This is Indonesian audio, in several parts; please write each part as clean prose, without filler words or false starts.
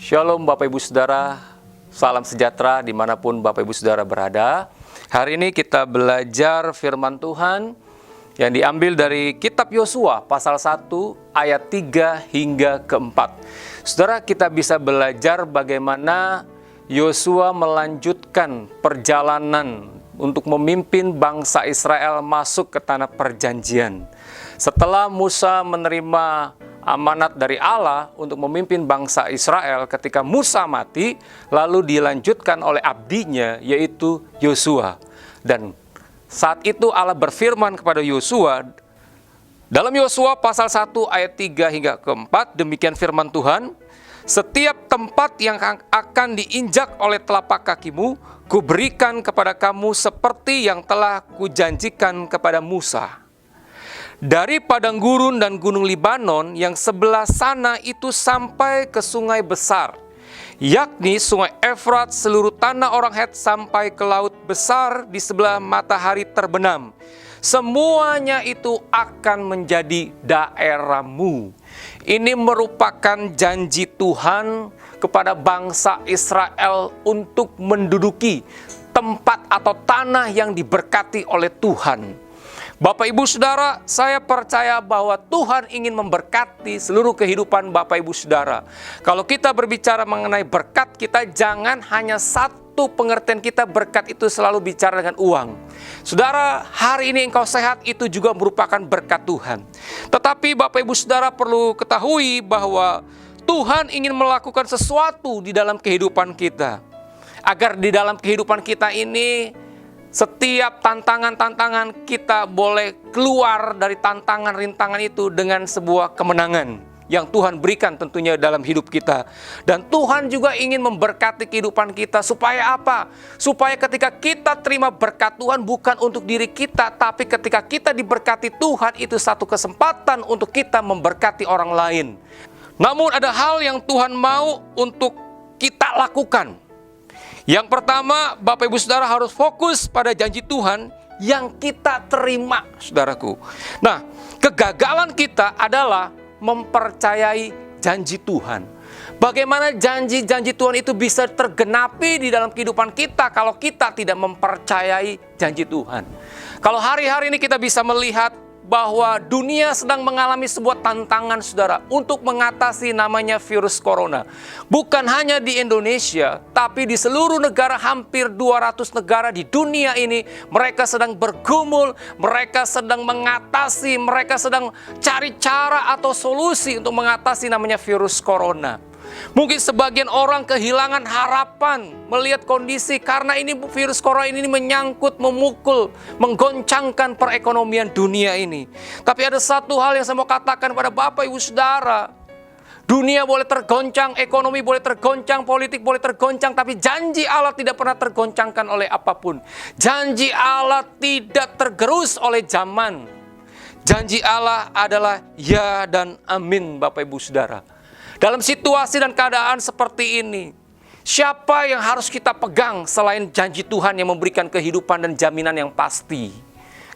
Shalom Bapak Ibu Saudara, salam sejahtera dimanapun Bapak Ibu Saudara berada. Hari ini kita belajar firman Tuhan yang diambil dari kitab Yosua pasal 1 ayat 3 hingga ke 4. Saudara, kita bisa belajar bagaimana Yosua melanjutkan perjalanan untuk memimpin bangsa Israel masuk ke tanah perjanjian. Setelah Musa menerima amanat dari Allah untuk memimpin bangsa Israel, ketika Musa mati, lalu dilanjutkan oleh abdinya, yaitu Yosua. Dan saat itu Allah berfirman kepada Yosua, dalam Yosua pasal 1 ayat 3 hingga ke 4, demikian firman Tuhan, setiap tempat yang akan diinjak oleh telapak kakimu, kuberikan kepada kamu seperti yang telah kujanjikan kepada Musa. Dari padang gurun dan gunung Libanon yang sebelah sana itu sampai ke sungai besar, yakni sungai Efrat, seluruh tanah orang Het sampai ke laut besar di sebelah matahari terbenam. Semuanya itu akan menjadi daerahmu. Ini merupakan janji Tuhan kepada bangsa Israel untuk menduduki tempat atau tanah yang diberkati oleh Tuhan. Bapak Ibu Saudara, saya percaya bahwa Tuhan ingin memberkati seluruh kehidupan Bapak Ibu Saudara. Kalau kita berbicara mengenai berkat, kita jangan hanya satu pengertian kita berkat itu selalu bicara dengan uang. Saudara, hari ini engkau sehat itu juga merupakan berkat Tuhan. Tetapi Bapak Ibu Saudara perlu ketahui bahwa Tuhan ingin melakukan sesuatu di dalam kehidupan kita. Agar di dalam kehidupan kita ini, setiap tantangan-tantangan kita boleh keluar dari tantangan-rintangan itu dengan sebuah kemenangan yang Tuhan berikan tentunya dalam hidup kita. Dan Tuhan juga ingin memberkati kehidupan kita supaya apa? Supaya ketika kita terima berkat Tuhan bukan untuk diri kita, tapi ketika kita diberkati Tuhan itu satu kesempatan untuk kita memberkati orang lain. Namun ada hal yang Tuhan mau untuk kita lakukan. Yang pertama, Bapak Ibu Saudara harus fokus pada janji Tuhan yang kita terima, saudaraku. Nah, kegagalan kita adalah mempercayai janji Tuhan. Bagaimana janji-janji Tuhan itu bisa tergenapi di dalam kehidupan kita kalau kita tidak mempercayai janji Tuhan. Kalau hari-hari ini kita bisa melihat bahwa dunia sedang mengalami sebuah tantangan, saudara, untuk mengatasi namanya virus corona. Bukan hanya di Indonesia, tapi di seluruh negara, hampir 200 negara di dunia ini, mereka sedang bergumul, mereka sedang mengatasi, mereka sedang cari cara atau solusi untuk mengatasi namanya virus corona. Mungkin sebagian orang kehilangan harapan melihat kondisi karena ini virus corona ini menyangkut, memukul, menggoncangkan perekonomian dunia ini. Tapi ada satu hal yang saya mau katakan pada Bapak Ibu Saudara. Dunia boleh tergoncang, ekonomi boleh tergoncang, politik boleh tergoncang, tapi janji Allah tidak pernah tergoncangkan oleh apapun. Janji Allah tidak tergerus oleh zaman. Janji Allah adalah ya dan amin, Bapak Ibu Saudara. Dalam situasi dan keadaan seperti ini, siapa yang harus kita pegang selain janji Tuhan yang memberikan kehidupan dan jaminan yang pasti?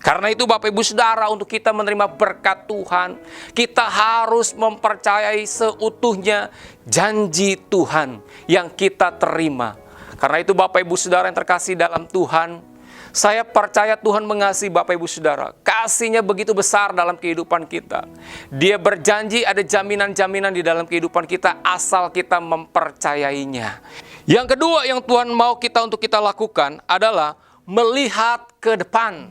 Karena itu Bapak Ibu Saudara, untuk kita menerima berkat Tuhan, kita harus mempercayai seutuhnya janji Tuhan yang kita terima. Karena itu Bapak Ibu Saudara yang terkasih dalam Tuhan, saya percaya Tuhan mengasihi Bapak Ibu Saudara. Kasih-Nya begitu besar dalam kehidupan kita. Dia berjanji ada jaminan-jaminan di dalam kehidupan kita asal kita mempercayainya. Yang kedua yang Tuhan mau untuk kita lakukan adalah melihat ke depan.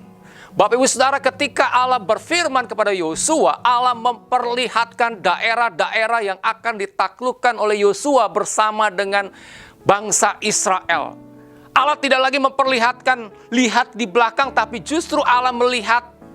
Bapak Ibu Saudara, ketika Allah berfirman kepada Yosua, Allah memperlihatkan daerah-daerah yang akan ditaklukkan oleh Yosua bersama dengan bangsa Israel. Allah tidak lagi memperlihatkan lihat di belakang, tapi justru Allah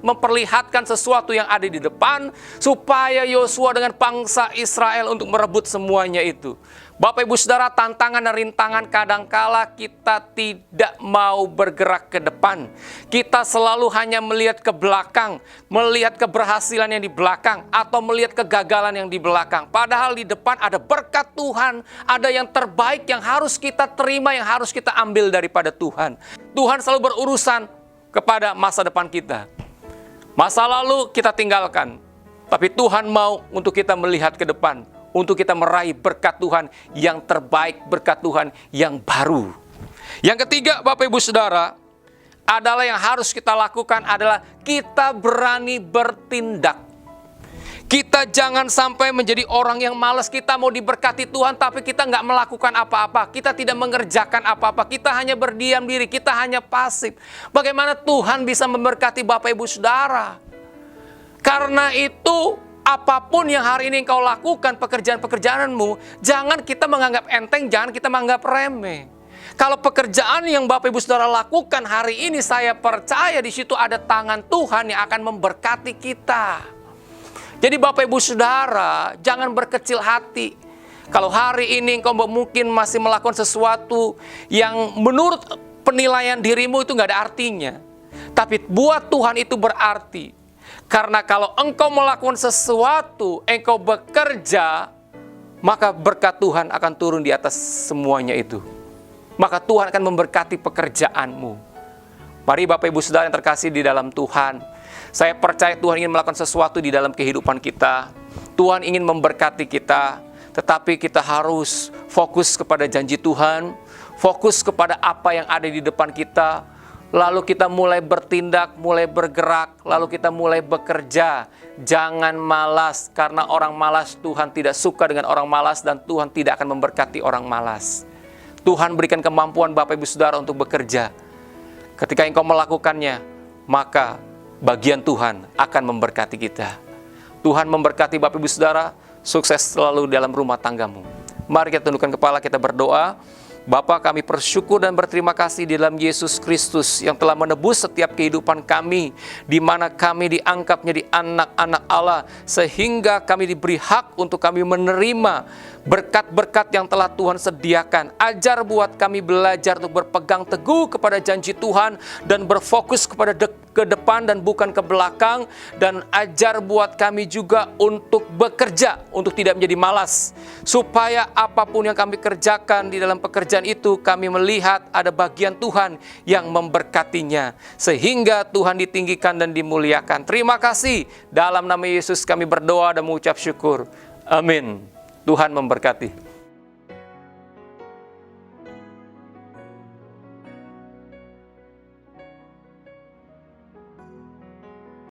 memperlihatkan sesuatu yang ada di depan supaya Yosua dengan bangsa Israel untuk merebut semuanya itu. Bapak Ibu Saudara, tantangan dan rintangan kadangkala kita tidak mau bergerak ke depan. Kita selalu hanya melihat ke belakang, melihat keberhasilan yang di belakang atau melihat kegagalan yang di belakang. Padahal di depan ada berkat Tuhan, ada yang terbaik yang harus kita terima, yang harus kita ambil daripada Tuhan. Tuhan selalu berurusan kepada masa depan kita. Masa lalu kita tinggalkan, tapi Tuhan mau untuk kita melihat ke depan. untuk kita meraih berkat Tuhan yang terbaik, berkat Tuhan yang baru. Yang ketiga, Bapak Ibu Saudara, adalah yang harus kita lakukan adalah kita berani bertindak. Kita jangan sampai menjadi orang yang malas. Kita mau diberkati Tuhan tapi kita nggak melakukan apa-apa. Kita tidak mengerjakan apa-apa. Kita hanya berdiam diri. Kita hanya pasif. Bagaimana Tuhan bisa memberkati Bapak Ibu Saudara? Karena itu apapun yang hari ini engkau lakukan, pekerjaan-pekerjaanmu, jangan kita menganggap enteng, jangan kita menganggap remeh. Kalau pekerjaan yang Bapak Ibu Saudara lakukan hari ini, saya percaya di situ ada tangan Tuhan yang akan memberkati kita. Jadi Bapak Ibu Saudara, jangan berkecil hati. Kalau hari ini engkau mungkin masih melakukan sesuatu yang menurut penilaian dirimu itu nggak ada artinya. Tapi buat Tuhan itu berarti. Karena kalau engkau melakukan sesuatu, engkau bekerja, maka berkat Tuhan akan turun di atas semuanya itu. Maka Tuhan akan memberkati pekerjaanmu. Mari Bapak Ibu Saudara yang terkasih di dalam Tuhan, saya percaya Tuhan ingin melakukan sesuatu di dalam kehidupan kita. Tuhan ingin memberkati kita, tetapi kita harus fokus kepada janji Tuhan, fokus kepada apa yang ada di depan kita, lalu kita mulai bertindak, mulai bergerak, lalu kita mulai bekerja. Jangan malas, karena orang malas Tuhan tidak suka dengan orang malas dan Tuhan tidak akan memberkati orang malas. Tuhan berikan kemampuan Bapak Ibu Saudara untuk bekerja. Ketika engkau melakukannya, maka bagian Tuhan akan memberkati kita. Tuhan memberkati Bapak Ibu Saudara, sukses selalu dalam rumah tanggamu. Mari kita tundukkan kepala, kita berdoa. Bapa, kami bersyukur dan berterima kasih di dalam Yesus Kristus yang telah menebus setiap kehidupan kami, di mana kami dianggap menjadi anak-anak Allah, sehingga kami diberi hak untuk kami menerima berkat-berkat yang telah Tuhan sediakan. Ajar buat kami belajar untuk berpegang teguh kepada janji Tuhan dan berfokus kepada ke depan dan bukan ke belakang. Dan ajar buat kami juga untuk bekerja, untuk tidak menjadi malas, supaya apapun yang kami kerjakan di dalam pekerjaan itu, kami melihat ada bagian Tuhan yang memberkatinya, sehingga Tuhan ditinggikan dan dimuliakan. Terima kasih. Dalam nama Yesus kami berdoa dan mengucap syukur. Amin. Tuhan memberkati.